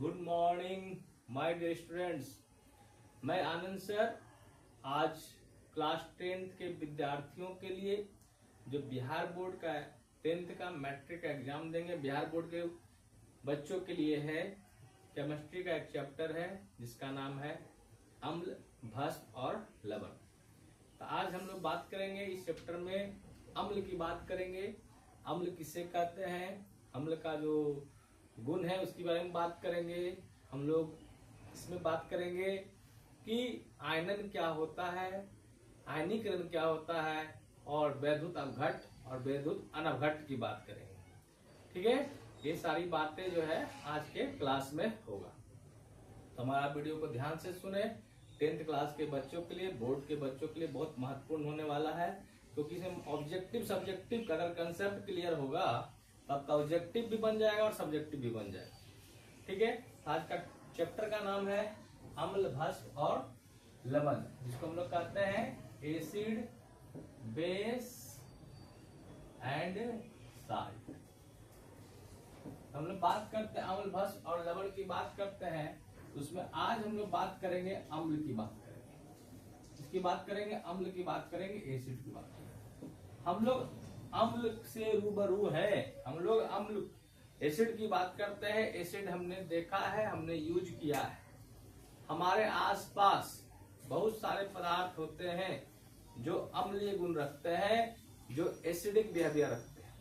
Good morning my dear students. मैं Anand sir आज class 10th के विद्यार्थियों के लिए जो बिहार बोर्ड का 10th का मैट्रिक एग्जाम देंगे, बिहार बोर्ड के बच्चों के लिए है केमिस्ट्री का एक चैप्टर है जिसका नाम है अम्ल, भस्म और लवण। तो आज हम लोग बात करेंगे इस चैप्टर में अम्ल की बात करेंगे। अम्ल किसे कहते हैं, अम्ल का जो गुण है उसके बारे में बात करेंगे। हम लोग इसमें बात करेंगे कि आयनन क्या होता है, आयनीकरण क्या होता है और वैद्युत अपघट्ट और वैद्युत अनवघट्ट की बात करेंगे। ठीक है, ये सारी बातें जो है आज के क्लास में होगा। तो हमारा वीडियो को ध्यान से सुने। 10th क्लास के बच्चों के लिए, बोर्ड के बच्चों के लिए बहुत महत्वपूर्ण होने वाला है, क्योंकि इसमें ऑब्जेक्टिव सब्जेक्टिव का अगर कंसेप्ट क्लियर होगा तो आपका ऑब्जेक्टिव भी बन जाएगा और सब्जेक्टिव भी बन जाएगा। ठीक है, आज का चैप्टर का नाम है अम्ल, भस्म और लवण, जिसको हम लोग कहते हैं एसिड, बेस एंड साल्ट। हम लोग बात करते हैं अम्ल, भस्म और लवण की बात करते हैं, उसमें आज हम लोग बात करेंगे अम्ल की बात करेंगे, इसकी बात करेंगे, अम्ल की बात करेंगे, एसिड की बात करेंगे। हम लोग अम्ल से रूबरू है, हम लोग अम्ल एसिड की बात करते हैं। एसिड हमने देखा है, हमने यूज किया है। हमारे आसपास बहुत सारे पदार्थ होते हैं जो अम्लीय गुण रखते हैं, जो एसिडिक बिहेवियर रखते हैं,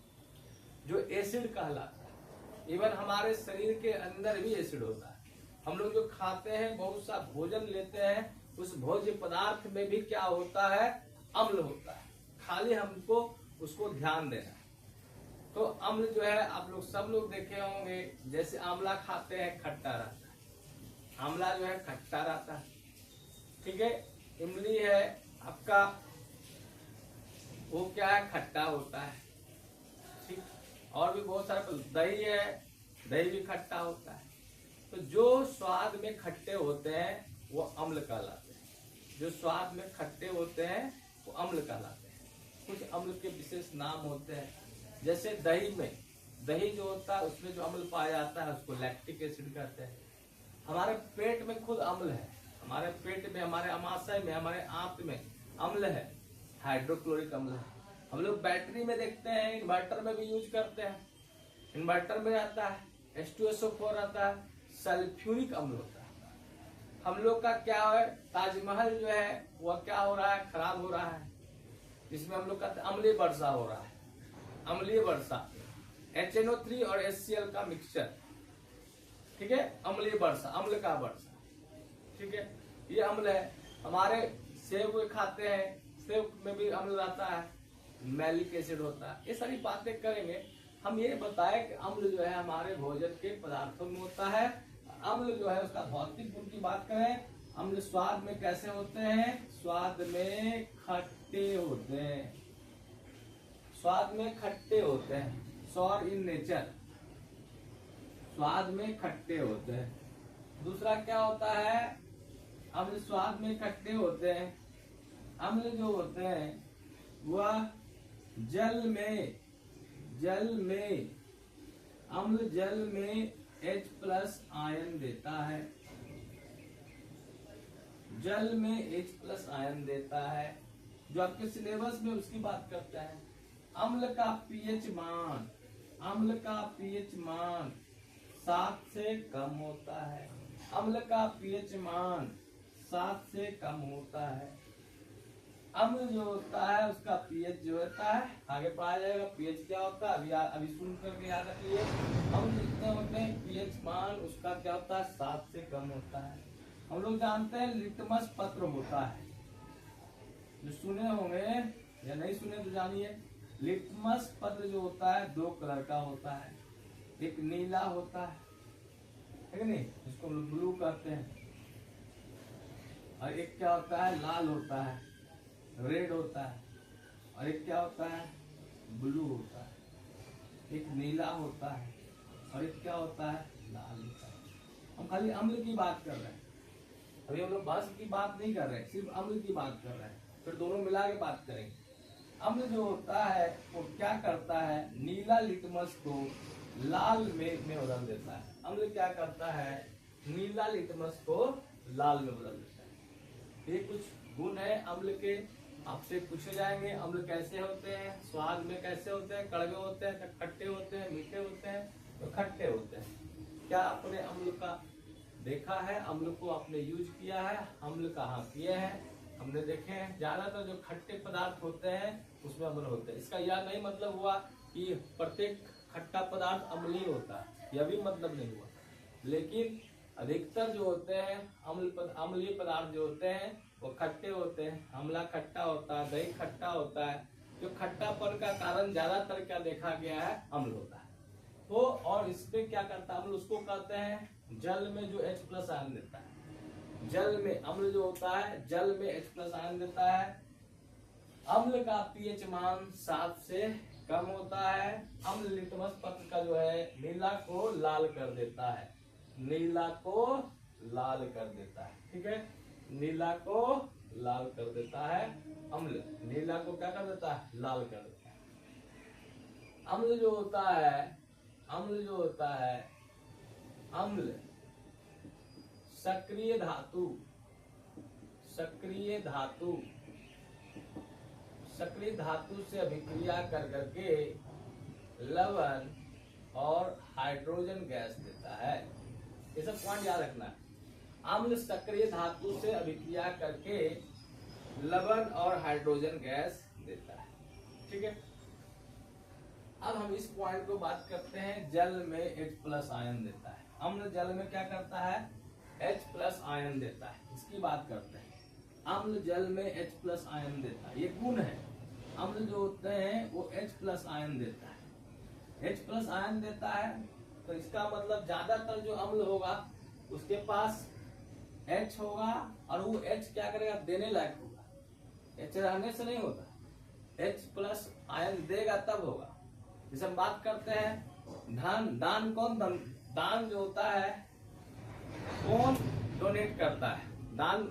जो एसिड कहलाता है। इवन हमारे शरीर के अंदर भी एसिड होता है। हम लोग जो खाते हैं, बहुत सा भोजन लेते हैं, उस भोज्य पदार्थ में भी क्या होता है, अम्ल होता है। खाली हमको उसको ध्यान देना है। तो अम्ल जो है आप लोग सब लोग देखे होंगे, जैसे आंवला खाते हैं खट्टा रहता है, आंवला जो है खट्टा रहता है। ठीक है, इमली है आपका, वो क्या है, खट्टा होता है। ठीक, और भी बहुत सारे, दही है, दही भी खट्टा होता है। तो जो स्वाद में खट्टे होते हैं वो अम्ल कहलाते हैं, जो स्वाद में खट्टे होते हैं वो अम्ल कहलाते हैं। कुछ अम्ल के विशेष नाम होते हैं, जैसे दही में, दही जो होता है उसमें जो अम्ल पाया जाता है उसको लैक्टिक एसिड कहते हैं। हमारे पेट में खुद अम्ल है, हमारे पेट में, हमारे अमाशय में, हमारे आंत में अम्ल है, हाइड्रोक्लोरिक अम्ल है। हम लोग बैटरी में देखते हैं, इन्वर्टर में भी यूज करते हैं। इन्वर्टर में आता है H2SO4 आता है, सल्फ्यूरिक अम्ल होता है। हम लोग का क्या है, ताजमहल जो है वह क्या हो रहा है, खराब हो रहा है, जिसमें हम लोग कहते हैं अम्लीय वर्षा हो रहा है, अम्लीय वर्षा, HNO3 और HCl का मिक्सचर। ठीक है, अम्लीय वर्षा, अम्ल का वर्षा। ठीक है, ये अम्ल है। हमारे सेब खाते हैं, सेब में भी अम्ल रहता है, मैलिक एसिड होता है। ये सारी बातें करेंगे। हम ये बताएं कि अम्ल जो है हमारे भोजन के पदार्थों में होता है। अम्ल जो है उसका भौतिक गुण की बात करें, अम्ल स्वाद में कैसे होते हैं, स्वाद में खट्टे होते हैं, स्वाद में खट्टे होते हैं, सॉर इन नेचर, स्वाद में खट्टे होते हैं। दूसरा क्या होता है, अम्ल स्वाद में खट्टे होते हैं। अम्ल जो होते हैं वह जल में, अम्ल जल में H+ आयन देता है, जल में H+ आयन देता है। जो आपके सिलेबस में उसकी बात करते हैं। अम्ल का pH मान, अम्ल का pH मान 7 से कम होता है, अम्ल का pH मान 7 से कम होता है। अम्ल जो होता है उसका pH जो होता है, आगे पढ़ा जाएगा pH क्या होता है, अभी सुन करके याद रखिए। अम्ल जितने होते हैं pH मान उसका क्या होता है, 7 से कम होता है। हम लोग जानते हैं लिटमस पत्र होता है, जो सुने होंगे या नहीं सुने तो जानिए। लिटमस पत्र जो होता है 2 कलर का होता है, एक नीला होता है कि नहीं, जिसको हम लोग ब्लू कहते हैं, और एक क्या होता है, लाल होता है, रेड होता है, और एक क्या होता है, ब्लू होता है। एक नीला होता है और एक क्या होता है, लाल होता है। हम खाली अम्ल की बात कर रहे हैं, अभी हम लोग भस्म की बात नहीं कर रहे हैं, सिर्फ अम्ल की बात कर रहे हैं, फिर दोनों मिला के बात करेंगे। अम्ल जो होता है वो क्या करता है, नीला लिटमस को लाल में बदल देता है। अम्ल क्या करता है, नीला लिटमस को लाल में बदल देता है। ये कुछ गुण है अम्ल के। आपसे पूछे जाएंगे अम्ल कैसे होते हैं, स्वाद में कैसे होते हैं, कड़वे होते हैं, खट्टे होते हैं, मीठे होते हैं, तो खट्टे होते हैं। क्या आपने अम्ल का देखा है, अम्ल को आपने यूज किया है, अम्ल कहाँ किए हैं, हमने देखे हैं। ज्यादातर जो खट्टे पदार्थ होते हैं उसमें अम्ल होते हैं। इसका यह नहीं मतलब हुआ कि प्रत्येक खट्टा पदार्थ अम्लीय होता है, यह भी मतलब नहीं हुआ। लेकिन अधिकतर जो होते हैं अम्लीय पदार्थ जो होते हैं वो खट्टे होते हैं। आंवला खट्टा होता है, दही खट्टा होता है। जो खट्टापन का कारण ज्यादातर क्या देखा गया है, अम्ल होता है। तो और इस पे क्या करता है अम्ल, उसको कहते हैं जल में जो H+ आयन देता है। जल में अम्ल जो होता है जल में H+ आयन देता है। अम्ल का pH मान 7 से कम होता है। अम्ल लिटमस पत्र का जो है नीला को लाल कर देता है, नीला को लाल कर देता है। ठीक है, नीला को लाल कर देता है। अम्ल नीला को क्या कर देता है, लाल कर देता है। अम्ल जो होता है, अम्ल जो होता है, अम्ल सक्रिय धातु, सक्रिय धातु, सक्रिय धातु से अभिक्रिया कर करके लवण और हाइड्रोजन गैस देता है। ये सब पॉइंट याद रखना है। अम्ल सक्रिय धातु से अभिक्रिया करके लवण और हाइड्रोजन गैस देता है। ठीक है, अब हम इस पॉइंट को बात करते हैं। जल में H+ आयन देता है। अम्ल जल में क्या करता है, H+ आयन देता है। इसकी बात करते हैं। अम्ल जल में H+ आयन देता है, ये गुण है। अम्ल जो होते हैं वो H+ आयन देता है, H+ आयन देता है। तो इसका मतलब ज्यादातर जो अम्ल होगा उसके पास H होगा और वो H क्या करेगा, देने लायक होगा। H रहने से नहीं होता, H+ आयन देगा तब होगा। जैसे हम बात करते हैं धन, दान कौन, दान जो होता है कौन डोनेट करता है, दान,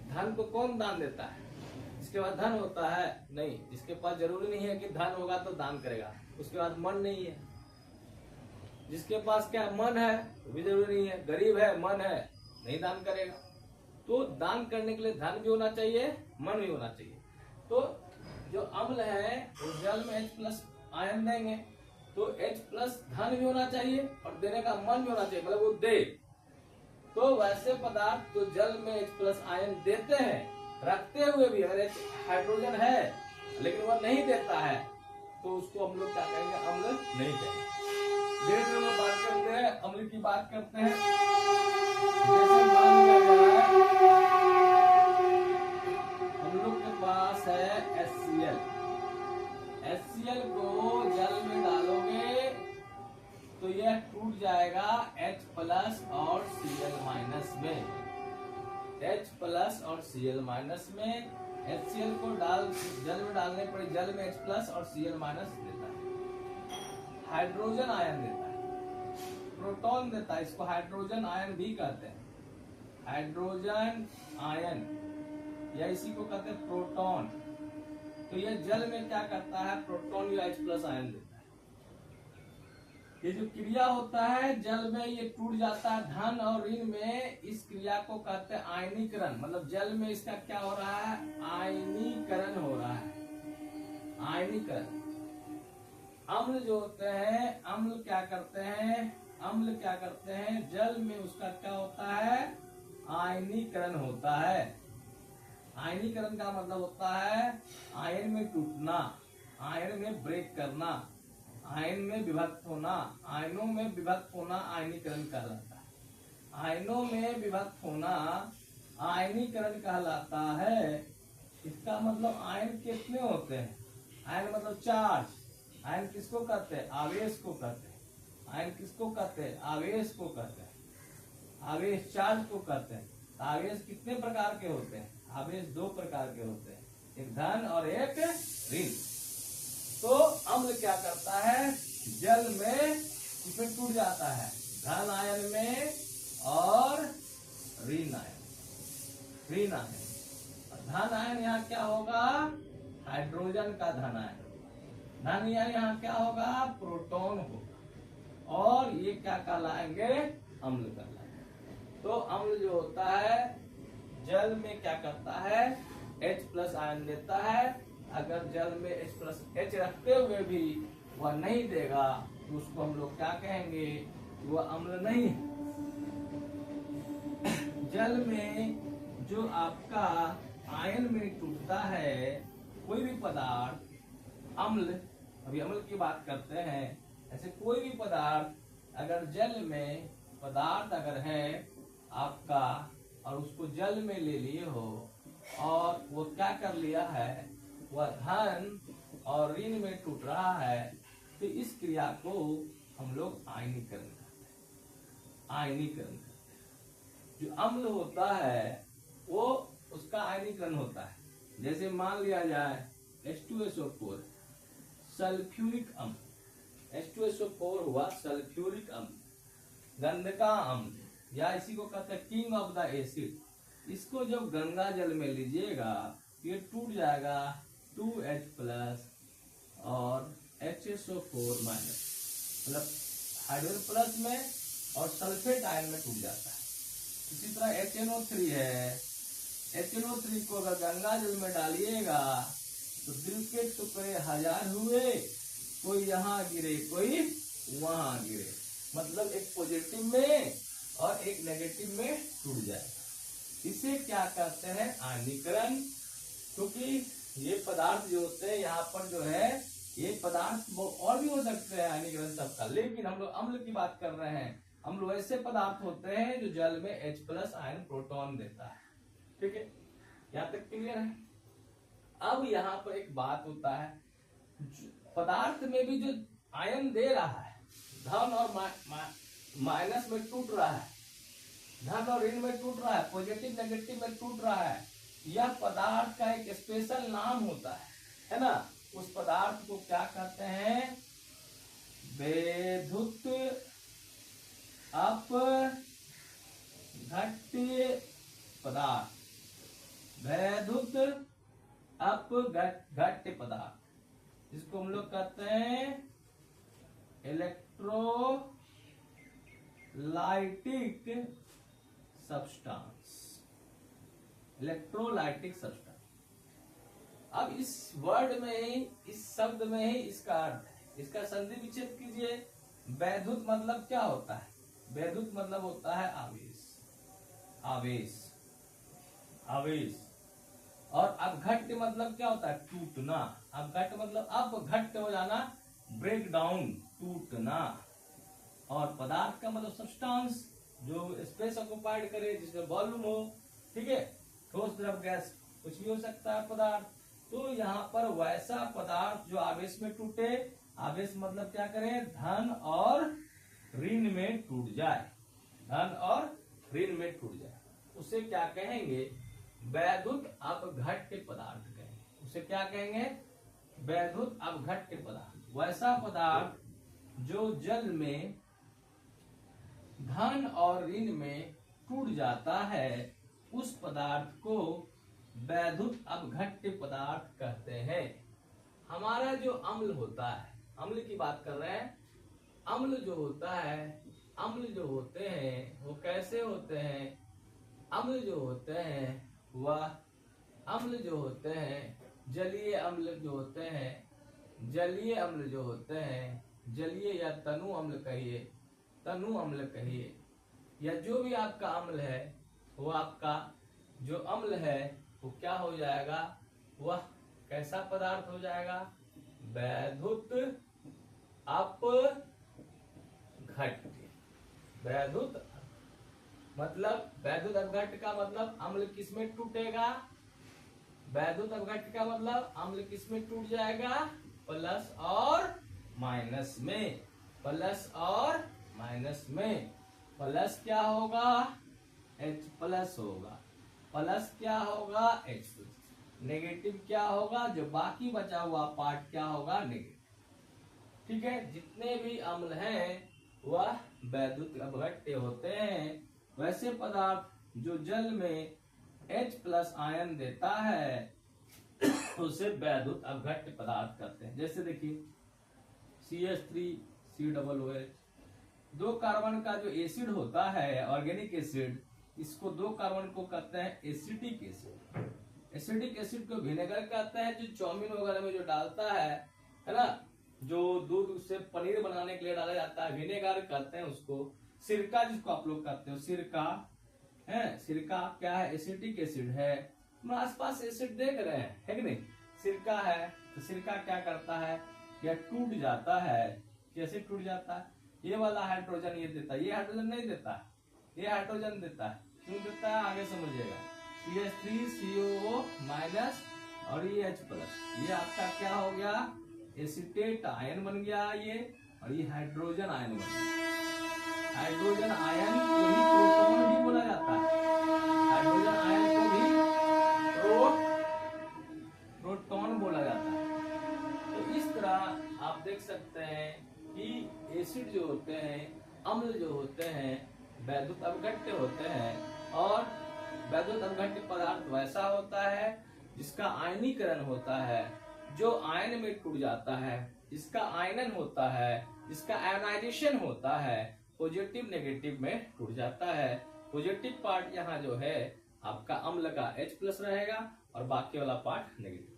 धन को कौन दान देता है, जिसके पास धन होता है नहीं, जिसके पास जरूरी नहीं है कि धन होगा तो दान करेगा, उसके पास मन नहीं है। जिसके पास क्या मन है वो भी जरूरी नहीं है, गरीब है मन है नहीं दान करेगा। तो दान करने के लिए धन भी होना चाहिए, मन भी होना चाहिए। तो जो अम्ल है वो जल में H+ आयन देंगे तो H+ धन भी होना चाहिए और देने का मन भी होना चाहिए, मतलब वो दे। तो वैसे पदार्थ तो जल में H+ आयन देते हैं, रखते हुए भी अगर हाइड्रोजन है लेकिन वह नहीं देता है तो उसको हम लोग क्या कहेंगे, अम्ल नहीं कहेंगे। धीरे धीरे हम बात करते हैं, अम्ल की बात करते हैं। जैसे मान लिया जाए हम लोग के पास है HCl, HCl को जल में डालोगे तो यह टूट जाएगा H+ और Cl- में, H+ और Cl- में। HCl को जल में डालने पर जल में H+ और Cl- देता है। हाइड्रोजन आयन देता है, प्रोटॉन देता है, इसको हाइड्रोजन आयन भी कहते हैं। हाइड्रोजन आयन या इसी को कहते हैं प्रोटॉन। तो यह जल में क्या करता है, प्रोटॉन या H+ आयन देता है। ये जो क्रिया होता है जल में ये टूट जाता है धन और ऋण में, इस क्रिया को कहते हैं आयनीकरण। मतलब जल में इसका क्या हो रहा है, आयनीकरण हो रहा है, आयनीकरण। अम्ल जो होते हैं, अम्ल क्या करते हैं, अम्ल क्या करते हैं, जल में उसका क्या होता है, आयनीकरण होता है। आयनीकरण का मतलब होता है आयन में टूटना, आयन में ब्रेक करना, आयन में विभक्त होना, आयनों में विभक्त होना आयनीकरण कहलाता है। आयनों में विभक्त होना आयनीकरण कहलाता है। इसका मतलब आयन कितने होते हैं, आयन मतलब चार्ज। आयन किसको कहते हैं, आवेश को कहते हैं। आयन किसको कहते हैं, आवेश को कहते हैं। आवेश चार्ज को कहते हैं। आवेश कितने प्रकार के होते हैं, आवेश 2 प्रकार के होते हैं, एक धन और एक ऋण। तो अम्ल क्या करता है, जल में इसमें टूट जाता है, धन आयन में और ऋण आयन, ऋण आयन। धन आयन यहाँ क्या होगा, हाइड्रोजन का धन आयन। धन यहाँ क्या होगा, प्रोटॉन होगा। क्या कहलाएंगे, अम्ल कहलाएंगे। तो अम्ल जो होता है जल में क्या करता है, H+ आयन देता है। अगर जल में H+ रखते हुए भी वह नहीं देगा तो उसको हम लोग क्या कहेंगे, वह अम्ल नहीं है। जल में जो आपका आयन में टूटता है कोई भी पदार्थ, अम्ल, अभी अम्ल की बात करते हैं, ऐसे कोई भी पदार्थ अगर जल में पदार्थ अगर है आपका और उसको जल में ले लिए हो और वो क्या कर लिया है, वह धन और ऋण में टूट रहा है, तो इस क्रिया को हम लोग आयनीकरण करते हैं। आयनीकरण करते हैं। जो अम्ल होता है वो उसका आयनीकरण होता है। जैसे मान लिया जाए H2SO4 सल्फ्यूरिक अम्ल, H2SO4 हुआ सल्फ्यूरिक अम्ल, गंधका अम्ल, या इसी को कहते हैं किंग ऑफ द एसिड। इसको जब गंगा जल में लीजिएगा ये टूट जाएगा 2H+ और HSO4-, मतलब हाइड्रोजन प्लस में और सल्फेट आयन में टूट जाता है। इसी तरह HNO3 है, HNO3 को अगर गंगा जल में डालिएगा तो दिल के टुकड़े 1000 हुए, कोई यहाँ गिरे कोई वहां गिरे, मतलब एक पॉजिटिव में और एक नेगेटिव में टूट जाएगा। इसे क्या कहते हैं, आयनीकरण। क्योंकि ये पदार्थ जो होते हैं यहाँ पर जो है ये पदार्थ और भी हो सकते हैं आयनीकरण सबका, लेकिन हम लोग अम्ल की बात कर रहे हैं। अम्ल वैसे पदार्थ होते हैं जो जल में H+ आयन प्रोटॉन देता है। ठीक है, यहाँ तक क्लियर है। अब यहाँ पर एक बात होता है, पदार्थ में भी जो आयन दे रहा है, धन और माइनस में टूट रहा है, धन और ऋण में टूट रहा है, पॉजिटिव नेगेटिव में टूट रहा है, यह पदार्थ का एक स्पेशल नाम होता है ना। उस पदार्थ को क्या कहते हैं, वैद्युत अपघट्य पदार्थ, वैद्युत अपघट्य पदार्थ, जिसको हम लोग कहते हैं इलेक्ट्रोलाइटिक सब्सटेंस, इलेक्ट्रोलाइटिक सब्सटेंस। अब इस वर्ड में ही, इस शब्द में ही इसका अर्थ है। इसका संधि विच्छेद कीजिए। वैद्युत मतलब क्या होता है, वैद्युत मतलब होता है आवेश, आवेश, आवेश। और अपघट्य मतलब क्या होता है, टूटना। अपघट्य मतलब अपघट्य हो जाना, ब्रेक डाउन, टूटना। और पदार्थ का मतलब सब्सटेंस, जो स्पेस ऑक्युपाइड करे, जिसमें वॉल्यूम हो। ठीक है, ठोस द्रव गैस कुछ भी हो सकता है पदार्थ। तो यहाँ पर वैसा पदार्थ जो आवेश में टूटे, आवेश मतलब क्या करें, धन और ऋण में टूट जाए, धन और ऋण में टूट जाए, उसे क्या कहेंगे, वैद्युत अपघट्य पदार्थ कहेंगे। उसे क्या कहेंगे, वैद्युत अपघट्य पदार्थ। वैसा पदार्थ जो जल में धन और ऋण में टूट जाता है, उस पदार्थ को वैद्युत अपघट्य पदार्थ कहते हैं। हमारा जो अम्ल होता है, अम्ल की बात कर रहे हैं। अम्ल जो होता है, अम्ल जो होते हैं वो कैसे होते हैं, अम्ल जो होते हैं वह अम्ल जो होते हैं, जलीय अम्ल जो होते हैं, जलीय अम्ल जो होते हैं, जलीय या तनु अम्ल कहिए, तनु अम्ल कहिए, या जो भी आपका अम्ल है वो आपका जो अम्ल है वो क्या हो जाएगा, वह कैसा पदार्थ हो जाएगा, वैद्युत अपघट्य। वैद्युत मतलब, वैद्युत अपघट्य का मतलब अम्ल किसमें टूटेगा, वैद्युत अपघट्य का मतलब अम्ल किसमें टूट जाएगा, प्लस और माइनस में, प्लस और माइनस में। प्लस क्या होगा, H+ होगा, प्लस क्या होगा, H+, नेगेटिव क्या होगा, जो बाकी बचा हुआ पार्ट क्या होगा, नेगेटिव। ठीक है, जितने भी अम्ल हैं वह वैद्युत अपघट्य होते हैं। वैसे पदार्थ जो जल में H+ आयन देता है उसे वैद्युत अपघट्य पदार्थ कहते हैं। जैसे देखिए CH3COOH, दो कार्बन का जो एसिड होता है ऑर्गेनिक एसिड, इसको दो कार्बन को कहते हैं एसिटिक एसिड। एसिटिक एसिड को विनेगर कहते हैं, जो चाउमीन वगैरह में जो डालता है ना, जो दूध से पनीर बनाने के लिए डाला जाता है, विनेगर कहते हैं उसको। सिरका जिसको आप लोग कहते हो सिरका है, सिरका क्या है, एसिटिक एसिड है। हम आसपास एसिड देख रहे हैं, है कि नहीं। सिरका है तो सिरका क्या करता है, यह टूट जाता है। कैसे टूट जाता है, ये वाला हाइड्रोजन ये देता है, ये हाइड्रोजन नहीं देता है, ये हाइड्रोजन देता है। क्यों देता है आगे समझिएगा। CH3COO माइनस और ये H प्लस, ये आपका क्या हो गया, एसिटेट आयन बन गया ये, और ये हाइड्रोजन आयन बन गया। हाइड्रोजन आयन को ही प्रोटॉन भी बोला जाता है, हाइड्रोजन आयन को भी प्रोटॉन बोला जाता है। तो इस तरह आप देख सकते हैं कि एसिड जो होते हैं, अम्ल जो होते हैं, वैद्युत अपघट्य होते हैं। और वैद्युत अपघट्य पदार्थ वैसा होता है जिसका आयनीकरण होता है, जो आयन में टूट जाता है, जिसका आयनन होता है, जिसका आयनाइजेशन होता है, पॉजिटिव नेगेटिव में टूट जाता है। पॉजिटिव पार्ट यहाँ जो है आपका अम्ल का H प्लस रहेगा और बाकी वाला पार्ट नेगेटिव।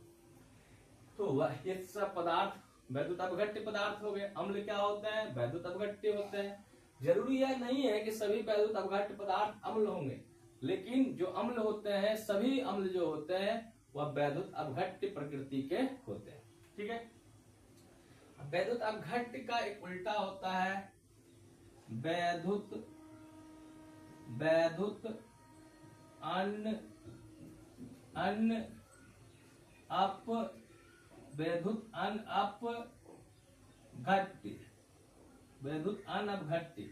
तो ये सब पदार्थ वैद्युत अपघट्य पदार्थ हो गए। अम्ल क्या होते हैं, वैद्युत अपघट्य होते हैं। जरूरी यह नहीं है कि सभी वैद्युत अपघट्य पदार्थ अम्ल होंगे, लेकिन जो अम्ल होते हैं, सभी अम्ल जो होते हैं वह वैद्युत अपघट्य प्रकृति के होते हैं। ठीक है। वैद्युत अपघट्य का एक उल्टा होता है वैद्युत अनअपघट्य, वैद्युत अनअपघट्य,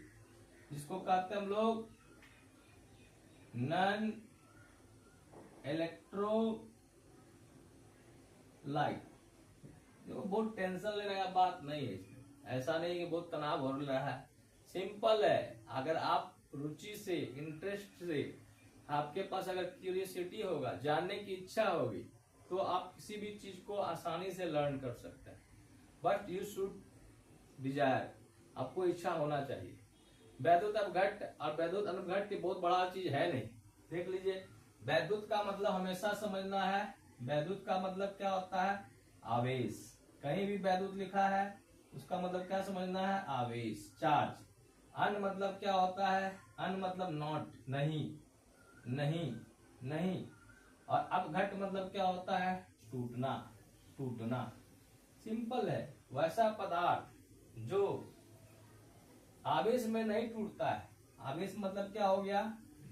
जिसको कहते हैं हम लोग नॉन इलेक्ट्रोलाइट। देखो बहुत टेंशन लेने का बात नहीं है इसमें, ऐसा नहीं कि बहुत तनाव हो रहा है, सिंपल है। अगर आप रुचि से, इंटरेस्ट से, आपके पास अगर क्यूरियोसिटी होगा, जानने की इच्छा होगी, तो आप किसी भी चीज को आसानी से लर्न कर सकते हैं। बट यू शुड डिजायर, आपको इच्छा होना चाहिए। वैद्युत अपघट्य और वैद्युत अनअपघट्य बहुत बड़ा चीज है नहीं। देख लीजिए, वैद्युत का मतलब हमेशा समझना है, वैद्युत का मतलब क्या होता है, आवेश। कहीं भी वैद्युत लिखा है उसका मतलब क्या समझना है, आवेश, चार्ज। अन मतलब क्या होता है, अन मतलब नॉट, नहीं, नहीं, नहीं। और अपघट्य मतलब क्या होता है, टूटना, टूटना। सिंपल है। वैसा पदार्थ जो आवेश में नहीं टूटता है, आवेश मतलब क्या हो गया,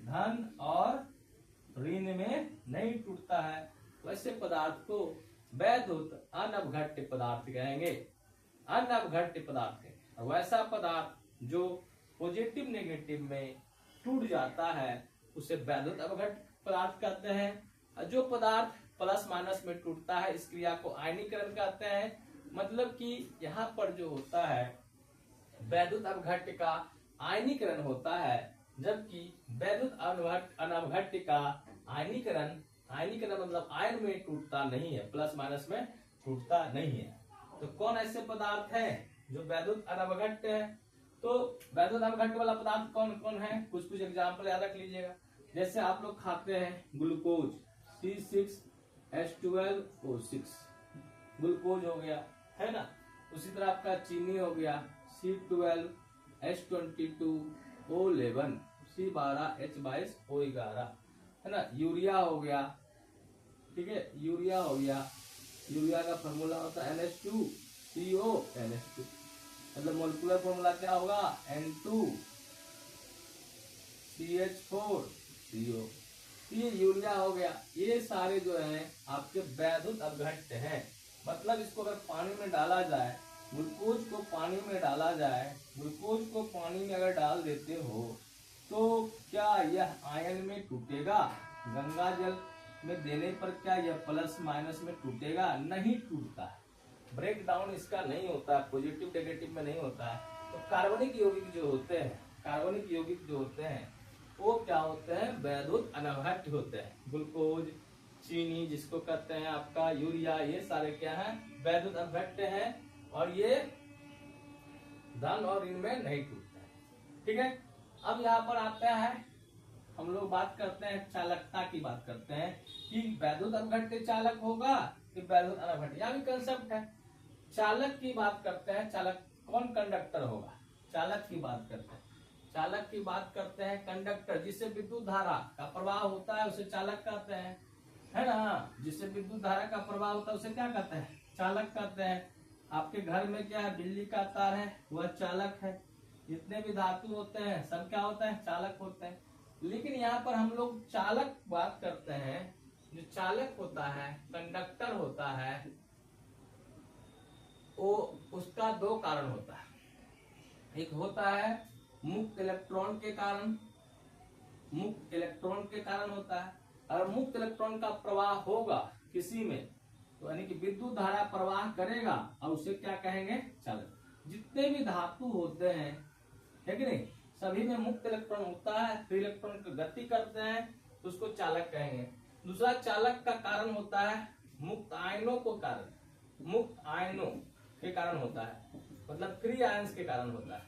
धन और ऋण में नहीं टूटता है, वैसे पदार्थ को वैद्युत अनअपघट्य पदार्थ कहेंगे, अनअपघट्य पदार्थ है। और वैसा पदार्थ जो पॉजिटिव नेगेटिव में टूट जाता है उसे वैद्युत अपघट्य पदार्थ कहते हैं। और जो पदार्थ प्लस माइनस में टूटता है, इस क्रिया को आयनीकरण कहते हैं। मतलब कि यहाँ पर जो होता है वैद्युत अपघट्य का आयनीकरण होता है, जबकि वैद्युत अनअपघट्य का आयनीकरण मतलब आयन में टूटता नहीं है, प्लस माइनस में टूटता नहीं है। तो कौन ऐसे पदार्थ है जो वैद्युत अनअपघट्य है? तो वैद्युत अनअपघट्य वाला पदार्थ कौन कौन है, कुछ कुछ एग्जाम्पल याद रख लीजिएगा। जैसे आप लोग खाते हैं ग्लूकोज, C6H12O6 ग्लूकोज हो गया, है ना। उसी तरह आपका चीनी हो गया, C12H22O11, C12H22O11, है ना। यूरिया हो गया, ठीक है, यूरिया हो गया। यूरिया का फॉर्मूला होता है NH2CO NH2, मतलब मोलिकुलर फॉर्मूला क्या होगा, N2CH4CO। ये यूरिया हो गया। ये सारे जो हैं आपके वैद्युत अपघट्य हैं। मतलब इसको अगर पानी में डाला जाए, ग्लूकोज को पानी में डाला जाए, ग्लूकोज को पानी में अगर डाल देते हो तो क्या यह आयन में टूटेगा? गंगा जल में देने पर क्या यह प्लस माइनस में टूटेगा? नहीं टूटता है, ब्रेक डाउन इसका नहीं होता है, पॉजिटिव नेगेटिव में नहीं होता है। तो कार्बनिक यौगिक जो होते हैं, कार्बनिक यौगिक जो होते हैं वो क्या होते हैं, वैद्युत अनअपघट्य होते हैं। ग्लूकोज, चीनी जिसको कहते हैं आपका, यूरिया, ये सारे क्या हैं, वैद्युत अपघट्य हैं और ये धन और ऋण में नहीं टूटता है। ठीक है। अब यहाँ पर आता है, हम लोग बात करते हैं चालकता की, बात करते हैं कि वैद्युत अपघट्य चालक होगा कि वैद्युत अनवघट्य, यहाँ भी कंसेप्ट है। चालक की बात करते हैं, चालक कौन कंडक्टर होगा, चालक की बात करते हैं। चालक की बात करते हैं कंडक्टर, जिससे विद्युत धारा का प्रवाह होता है उसे चालक कहते हैं, है ना। जिससे विद्युत धारा का प्रवाह होता है उसे क्या कहते हैं, चालक कहते हैं। आपके घर में क्या है, बिजली का तार है, वह चालक है। जितने भी धातु होते हैं सब क्या होते हैं, चालक होते हैं। लेकिन यहाँ पर हम लोग चालक बात करते हैं, जो चालक होता है, कंडक्टर होता है, वो उसका दो कारण होता है। एक होता है मुक्त इलेक्ट्रॉन के कारण, मुक्त इलेक्ट्रॉन के कारण होता है। अगर मुक्त इलेक्ट्रॉन का प्रवाह होगा किसी में, तो यानी कि विद्युत धारा प्रवाह करेगा और उसे क्या कहेंगे, चालक। जितने भी धातु होते हैं, है कि नहीं, सभी में मुक्त इलेक्ट्रॉन होता है, फ्री इलेक्ट्रॉन की गति करते हैं तो उसको चालक कहेंगे। दूसरा चालक का कारण होता है मुक्त आयनों को कारण, मुक्त आयनों के कारण होता है, मतलब फ्री आयंस के कारण होता है,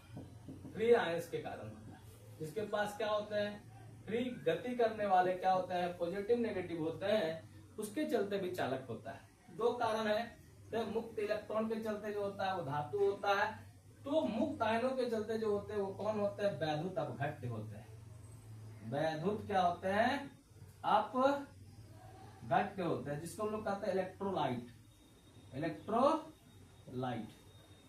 फ्री आयंस के कारण होता है। जिसके पास क्या होते हैं, फ्री गति करने वाले क्या होते हैं, पॉजिटिव नेगेटिव होते हैं, उसके चलते भी चालक होता है। दो कारण है, तो मुक्त इलेक्ट्रॉन के चलते जो होता है वो धातु होता है, तो मुक्त आयनों के चलते जो होते हैं वो कौन होते हैं, वैद्युत अपघट्य होते हैं। वैद्युत क्या होते हैं, अपघट्य होते हैं, जिसको हम लोग कहते हैं इलेक्ट्रोलाइट, इलेक्ट्रोलाइट।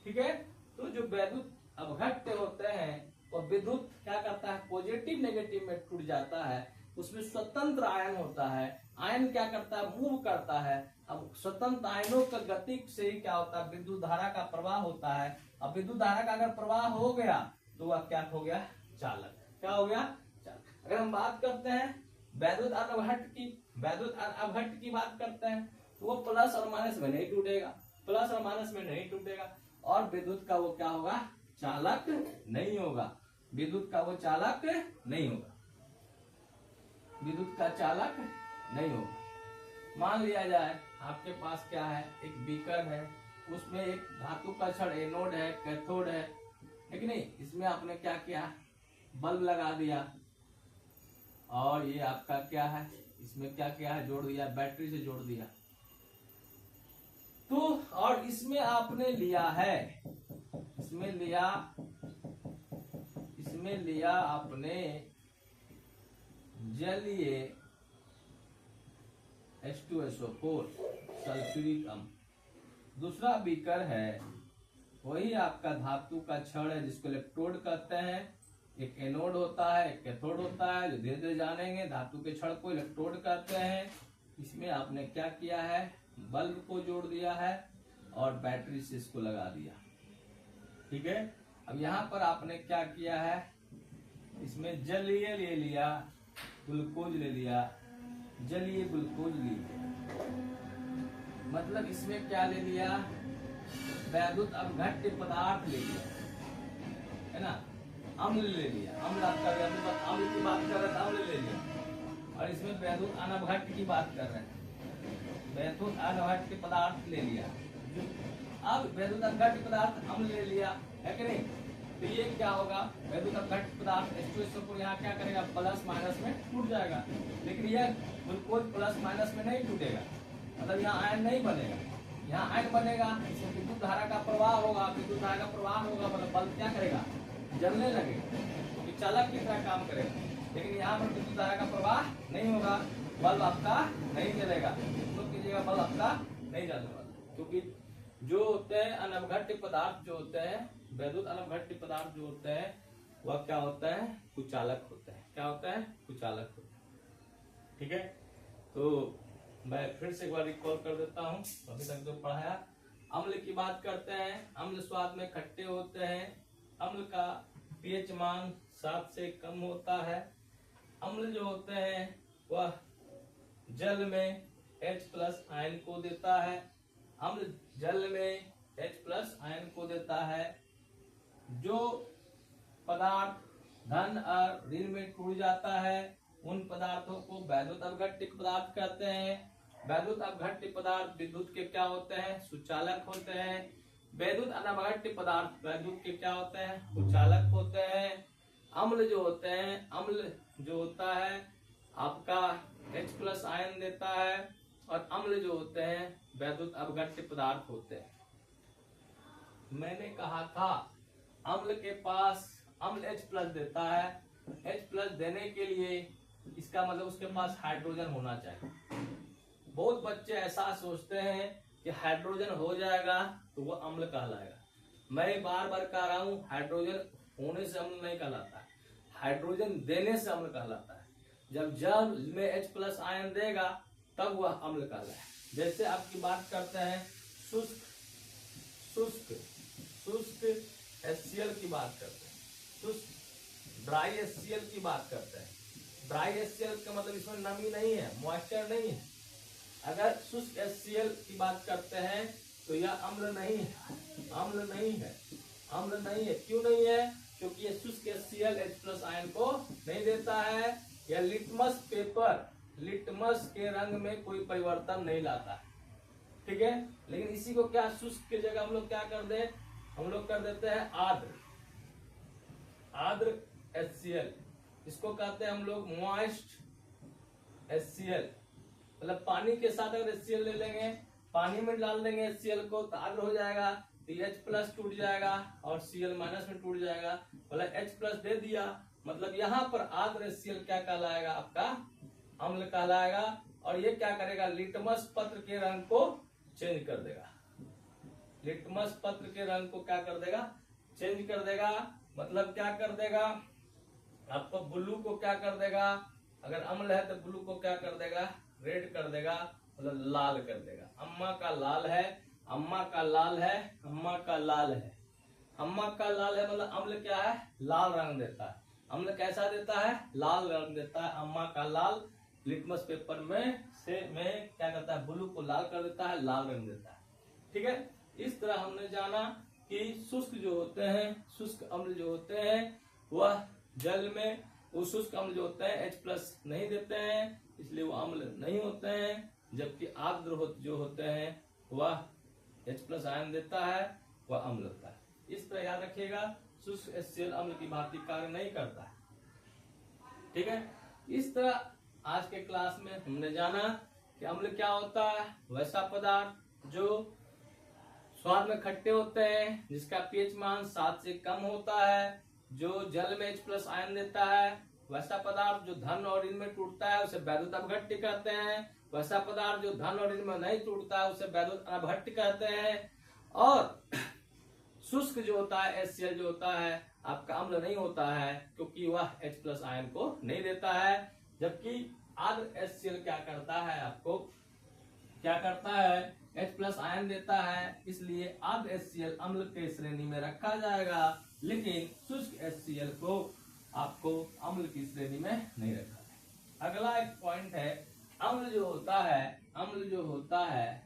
ठीक है। तो जो वैद्युत अपघट्य होते हैं और विद्युत क्या करता है, पॉजिटिव नेगेटिव में टूट जाता है, उसमें स्वतंत्र आयन होता है। आयन क्या करता है, मूव करता है। अब स्वतंत्र आयनों का गति से क्या होता है, विद्युत धारा का प्रवाह होता है। अब विद्युत धारा का अगर प्रवाह हो गया तो वह क्या हो गया, चालक। क्या हो गया, चालक। अगर हम बात करते हैं वैद्युत अपघट्य की, वैद्युत अपघट्य की बात करते हैं तो वो प्लस और माइनस में नहीं टूटेगा, प्लस और माइनस में नहीं टूटेगा। और विद्युत का वो क्या होगा, चालक नहीं होगा, विद्युत का वो चालक नहीं होगा, विद्युत का चालक नहीं होगा। मान लिया जाए आपके पास क्या है, एक बीकर है, उसमें एक धातु का छड़ एनोड है, कैथोड है कि नहीं। इसमें आपने क्या किया, बल्ब लगा दिया, और ये आपका क्या है, इसमें क्या किया है, जोड़ दिया, बैटरी से जोड़ दिया। तो और इसमें आपने लिया है, इसमें लिया आपने जलीय H2SO4 सल्फ्यूरिक अम्ल। दूसरा बीकर है, वही आपका धातु का छड़ है जिसको इलेक्ट्रोड कहते हैं। एक एनोड होता है, एक कैथोड होता है, जो धीरे धीरे जानेंगे। धातु के छड़ को इलेक्ट्रोड कहते हैं। इसमें आपने क्या किया है, बल्ब को जोड़ दिया है और बैटरी से इसको लगा दिया। ठीक है। अब यहाँ पर आपने क्या किया है, इसमें जलीय ले लिया, ग्लूकोज ले लिया, जलीय ग्लूकोज ले लिया, मतलब इसमें क्या ले लिया, वैद्युत अपघट्य पदार्थ ले लिया, है ना। अम्ल ले लिया, अम्ल आपका अम्ल की बात कर रहे थे, अम्ल ले लिया। और इसमें वैद्युत अनवघट्य की बात कर रहे हैं, वैद्युत अनवघट्य पदार्थ ले लिया। अब वैद्युत अपघट्य पदार्थ अम्ल ले लिया, है कि नहीं। तो ये क्या होगा, वैद्युत अपघट्य पदार्थ H2SO4 यहाँ क्या करेगा, प्लस माइनस में टूट जाएगा। लेकिन यह ग्लूकोज प्लस माइनस में नहीं टूटेगा, मतलब यहाँ आयन नहीं बनेगा, यहाँ आयन बनेगा। इसमें विद्युत धारा का प्रवाह होगा, विद्युत धारा का प्रवाह होगा, मतलब बल्ब क्या करेगा, जलने लगेगा, तो चालक की तरह काम करेगा। लेकिन यहाँ पर विद्युत धारा का प्रवाह नहीं होगा, बल्ब आपका नहीं जलेगा। तो कीजिएगा, बल्ब आपका नहीं जलने वाला, क्योंकि जो होते हैं अनवघट्य पदार्थ, जो होते हैं वैद्युत अनवघट्य पदार्थ जो होते हैं, वह क्या होता है, कुचालक होता है। क्या होता है, कुचालक होता है। ठीक है। तो मैं फिर से एक बार रिकॉल कर देता हूँ, अभी तक जो पढ़ाया। अम्ल की बात करते हैं, अम्ल स्वाद में खट्टे होते हैं। अम्ल का पीएच मान 7 से कम होता है। अम्ल जो होते हैं वह जल में H+ आयन को देता है। अम्ल जल में H+ आयन को देता है। जो पदार्थ धन और ऋण में टूट जाता है, उन पदार्थों को वैद्युत अपघट्य पदार्थ कहते हैं। वैद्युत अपघट्य पदार्थ विद्युत के क्या होते हैं, सुचालक होते हैं। वैद्युत अनवघट्य पदार्थ वैद्युत के क्या होते हैं, कुचालक होते हैं। अम्ल जो होते हैं, अम्ल जो होता है आपका H+ आयन देता है, और अम्ल जो होते हैं वैद्युत अपघट्य पदार्थ होते हैं। मैंने कहा था अम्ल के पास अम्ल H+ देता है, H+ देने के लिए इसका मतलब उसके पास हाइड्रोजन होना चाहिए। बहुत बच्चे ऐसा सोचते हैं कि हाइड्रोजन हो जाएगा तो वो अम्ल कहलाएगा। मैं बार बार कह रहा हूँ, हाइड्रोजन होने से अम्ल नहीं कहलाता, हाइड्रोजन देने से अम्ल कहलाता है। जब जल में H+ आयन देगा तब वह अम्ल कहलाएगा। जैसे आपकी बात करते हैं शुष्क HCl की बात करते हैं, शुष्क ड्राई HCl की बात करते हैं। ड्राई HCl का मतलब इसमें नमी नहीं है, मॉइस्चर नहीं है। अगर शुष्क HCl की बात करते हैं तो यह अम्ल नहीं है, अम्ल नहीं है, अम्ल नहीं है। क्यों नहीं है? क्योंकि ये शुष्क HCl H+ आयन को नहीं देता है। यह लिटमस पेपर, लिटमस के रंग में कोई परिवर्तन नहीं लाता है, ठीक है। लेकिन इसी को क्या, शुष्क की जगह हम लोग क्या कर दे, हम लोग कर देते हैं आर्द्र, आर्द्र HCl। इसको कहते हैं हम लोग मॉइस्ट HCl। मतलब पानी के साथ अगर HCl ले लेंगे, पानी में डाल देंगे HCl को तो आर्द्र हो जाएगा, तो H+ टूट जाएगा और Cl- में टूट जाएगा। मतलब H+ दे दिया, मतलब यहाँ पर आर्द्र HCl क्या कहलाएगा, आपका अम्ल कहलाएगा। और ये क्या करेगा, लिटमस पत्र के रंग को चेंज कर देगा। लिटमस पत्र के रंग को क्या कर देगा, चेंज कर देगा। मतलब क्या कर देगा, आपको ब्लू को क्या कर देगा, अगर अम्ल है तो ब्लू को क्या कर देगा, रेड कर देगा, मतलब लाल कर देगा। अम्मा का लाल है, अम्मा का लाल है, अम्मा का लाल है, अम्मा का लाल है, मतलब अम्ल क्या है, लाल रंग देता है। अम्ल कैसा देता है, लाल रंग देता है। अम्मा का लाल लिटमस पेपर में क्या करता है, ब्लू को लाल कर देता है, लाल रंग देता है, ठीक है। इस तरह हमने जाना कि शुष्क जो होते हैं, शुष्क अम्ल जो होते हैं वह जल में, वो शुष्क अम्ल जो होते हैं H+ नहीं देते हैं, इसलिए वो अम्ल नहीं होते हैं। जबकि आर्द्र जो होते हैं वह H+ आयन देता है, वह अम्ल होता है। इस तरह याद रखिएगा, शुष्क HCl अम्ल की भांति कार्य नहीं करता है, ठीक है। इस तरह आज के क्लास में हमने जाना कि अम्ल क्या होता है, वैसा पदार्थ जो स्वाद में खट्टे होते हैं, जिसका pH मान 7 से कम होता है, जो जल में H+ आयन देता है। वैसा पदार्थ जो धन और ऋण में टूटता है उसे वैद्युत अपघट्य कहते हैं। वैसा पदार्थ जो धन और ऋण में नहीं टूटता है उसे वैद्युत अनभट्य कहते हैं। और शुष्क जो होता है HCl जो होता है आपका अम्ल नहीं होता है, क्योंकि वह H+ आयन को नहीं देता है। जबकि आर्द्र HCl क्या करता है, आपको क्या करता है, H+ आयन देता है, इसलिए आर्द्र HCl अम्ल के श्रेणी में रखा जाएगा। लेकिन शुष्क HCl को आपको अम्ल की श्रेणी में नहीं रखा है। अगला एक पॉइंट है, अम्ल जो होता है, अम्ल जो होता है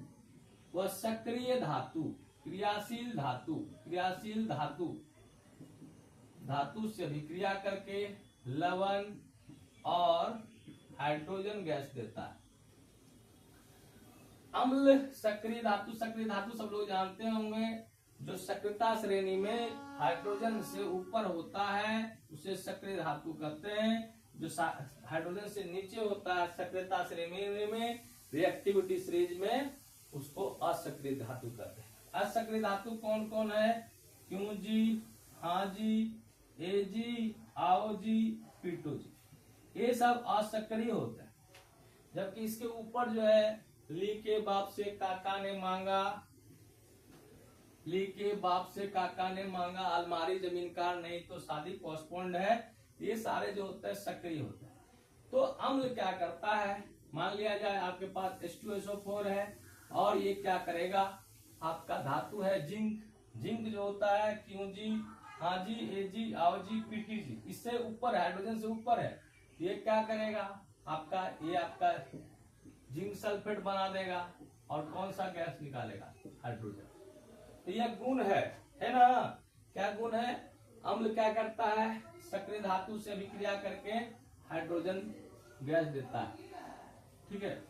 वह सक्रिय धातु, क्रियाशील धातु, क्रियाशील धातु, धातु से अभिक्रिया करके लवण और हाइड्रोजन गैस देता है। अम्ल सक्रिय धातु, सक्रिय धातु सब लोग जानते होंगे, जो सक्रियता श्रेणी में हाइड्रोजन से ऊपर होता है उसे सक्रिय धातु कहते हैं। जो हाइड्रोजन से नीचे होता है सक्रियता श्रेणी में, रिएक्टिविटी सीरीज में, उसको असक्रिय धातु कहते हैं। असक्रिय धातु कौन कौन है, Qg, Hg, Ag, AOG, P2G, ये सब असक्रिय होते हैं। जबकि इसके ऊपर जो है, ली के बाप से काका ने मांगा, ली के बाप से काका ने मांगा, अलमारी जमीनकार नहीं तो शादी पोस्टपोन्ड है, ये सारे जो होते हैं सक्रिय होते हैं। तो अम्ल क्या करता है, मान लिया जाए आपके पास H2SO4 है और ये क्या करेगा, आपका धातु है जिंक, जिंक जो होता है Qg, Hg, Ag, AOG, PTG, इससे ऊपर हाइड्रोजन से ऊपर है, ये क्या करेगा आपका, ये आपका जिंक सल्फेट बना देगा और कौन सा गैस निकालेगा, हाइड्रोजन। तो यह गुण है ना, क्या गुण है, अम्ल क्या करता है, सक्रिय धातु से अभिक्रिया करके हाइड्रोजन गैस देता है, ठीक है।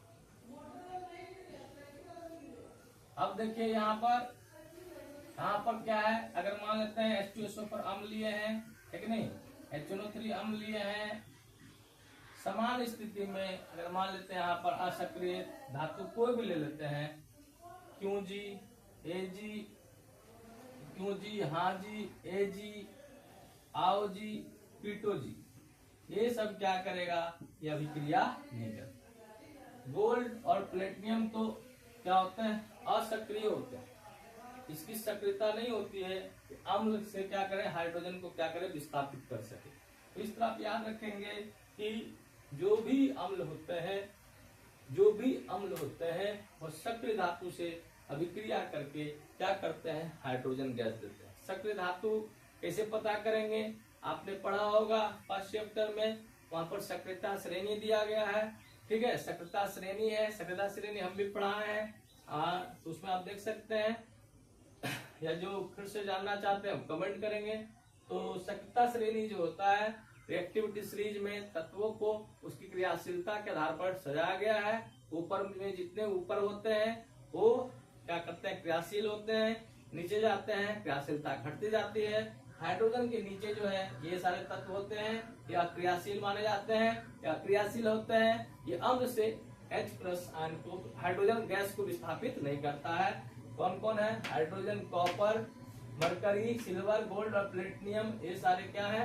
अब देखिए यहाँ पर क्या है, अगर मान लेते हैं H2SO पर अम्ल लिए हैं, ठीक नहीं, HNO3 अम्लीय है। समान स्थिति में अगर मान लेते हैं यहाँ पर असक्रिय धातु कोई भी ले लेते हैं, QG, AG, QG, हाजी, AG, AOG, PTOG, ये सब क्या करेगा, ये अभिक्रिया नहीं करता। गोल्ड और प्लेटिनियम तो क्या होते हैं, असक्रिय होते हैं, इसकी सक्रियता नहीं होती है कि अम्ल से क्या करें, हाइड्रोजन को क्या करें, विस्थापित कर सके। तो इस तरह आप याद रखेंगे कि जो भी अम्ल होते हैं वो सक्रिय धातु से अभिक्रिया करके क्या करते हैं, हाइड्रोजन गैस देते हैं। सक्रिय धातु कैसे पता करेंगे, आपने पढ़ा होगा फर्स्ट चैप्टर में, वहां पर सक्रियता श्रेणी दिया गया है। ठीक है, सक्रियता श्रेणी है, सक्रियता श्रेणी हम भी पढ़ाए हैं, तो उसमें आप देख सकते हैं, या जो फिर से जानना चाहते हैं कमेंट करेंगे। तो सक्रियता श्रेणी जो होता है, रिएक्टिविटी सीरीज में तत्वों को उसकी क्रियाशीलता के आधार पर सजाया गया है। ऊपर में जितने ऊपर होते हैं वो क्या करते हैं, क्रियाशील होते हैं, नीचे जाते हैं क्रियाशीलता घटती जाती है। हाइड्रोजन के नीचे जो है ये सारे तत्व होते हैं, या क्रियाशील माने जाते हैं या क्रियाशील होते हैं। ये अम्ल से H+ आयन को, हाइड्रोजन गैस को विस्थापित नहीं करता है। कौन कौन है, hydrogen, copper, mercury, silver, gold और प्लेटिनियम, ये सारे क्या है,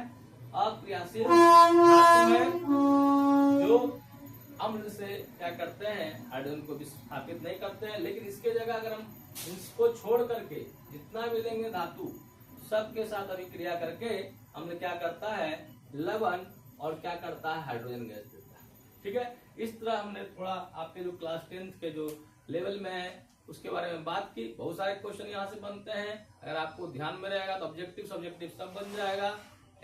अक्रियाशील धातु है जो अम्ल से क्या करते हैं, हाइड्रोजन को विस्थापित नहीं करते हैं। लेकिन इसके जगह अगर हम इसको छोड़ करके जितना भी लेंगे धातु सबके साथ अभिक्रिया करके अम्ल क्या करता है, लवण और क्या करता है, हाइड्रोजन गैस देता है। ठीक है, इस तरह हमने थोड़ा आपके जो क्लास 10th के जो लेवल में है उसके बारे में बात की। बहुत सारे क्वेश्चन यहाँ से बनते हैं, अगर आपको ध्यान में रहेगा तो ऑब्जेक्टिव सब्जेक्टिव सब बन जाएगा,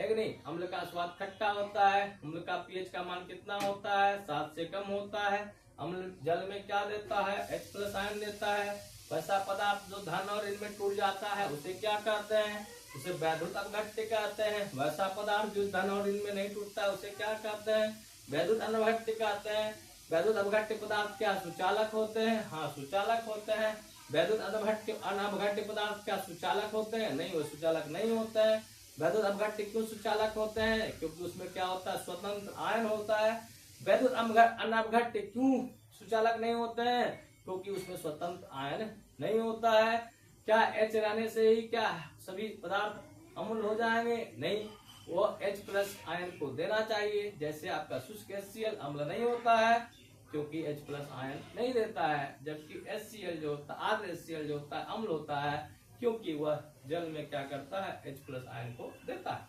है कि नहीं। अम्ल का स्वाद खट्टा होता है, अम्ल का पीएच का मान कितना होता है, 7 से कम होता है। अम्ल जल में क्या देता है, H+ आयन देता है। वैसा पदार्थ जो धन और इनमें टूट जाता है उसे क्या कहते हैं, उसे वैद्युत अपघट्य कहते हैं। वैसा पदार्थ जो धन और इनमें नहीं टूटता है उसे क्या कहते हैं, वैद्युत अनवघट्य कहते हैं। वैद्युत अपघट्य पदार्थ क्या सुचालक होते हैं, हाँ सुचालक होते हैं। वैद्युत अनवघट्य पदार्थ क्या सुचालक होते हैं, नहीं वो सुचालक नहीं होते हैं। वैद्युत अपघट्य क्यों सुचालक होते हैं, क्योंकि उसमें क्या होता है, स्वतंत्र आयन होता है। वैद्युत अनवघट्य क्यों सुचालक नहीं होते हैं, क्योंकि उसमें स्वतंत्र आयन नहीं होता है। क्या H रहने से ही क्या सभी पदार्थ अम्ल हो जाएंगे, नहीं, वो H+ आयन को देना चाहिए। जैसे आपका शुष्क HCl अम्ल नहीं होता है क्योंकि H+ आयन नहीं देता है, जबकि HCl जो होता है, आर्द्र HCl जो होता है अम्ल होता है क्योंकि वह जल में क्या करता है, H+ आयन को देता है।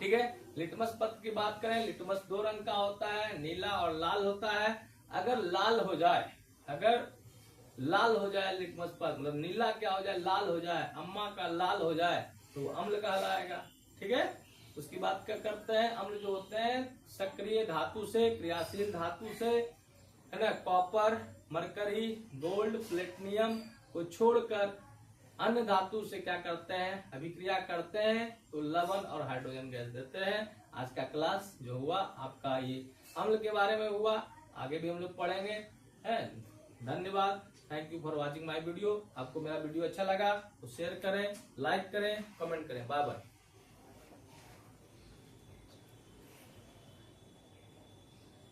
ठीक है, लिटमस पत्र की बात करें, लिटमस 2 रंग का होता है, नीला और लाल होता है। अगर लाल हो जाए लिटमस पत्र, मतलब नीला क्या हो जाए, लाल हो जाए, अम्मा का लाल हो जाए तो अम्ल कहलाएगा। ठीक है, उसकी बात क्या करते हैं, अम्ल जो होते हैं सक्रिय धातु से, क्रियाशील धातु से, है ना, कॉपर, मरकरी, गोल्ड, प्लेटिनियम को छोड़कर अन्य धातु से क्या करते हैं, अभिक्रिया करते हैं तो लवण और हाइड्रोजन गैस देते हैं। आज का क्लास जो हुआ आपका ये अम्ल के बारे में हुआ, आगे भी हम लोग पढ़ेंगे। है, धन्यवाद, thank you for watching my video. आपको मेरा वीडियो अच्छा लगा तो शेयर करें, लाइक करें, कमेंट करें। Bye bye.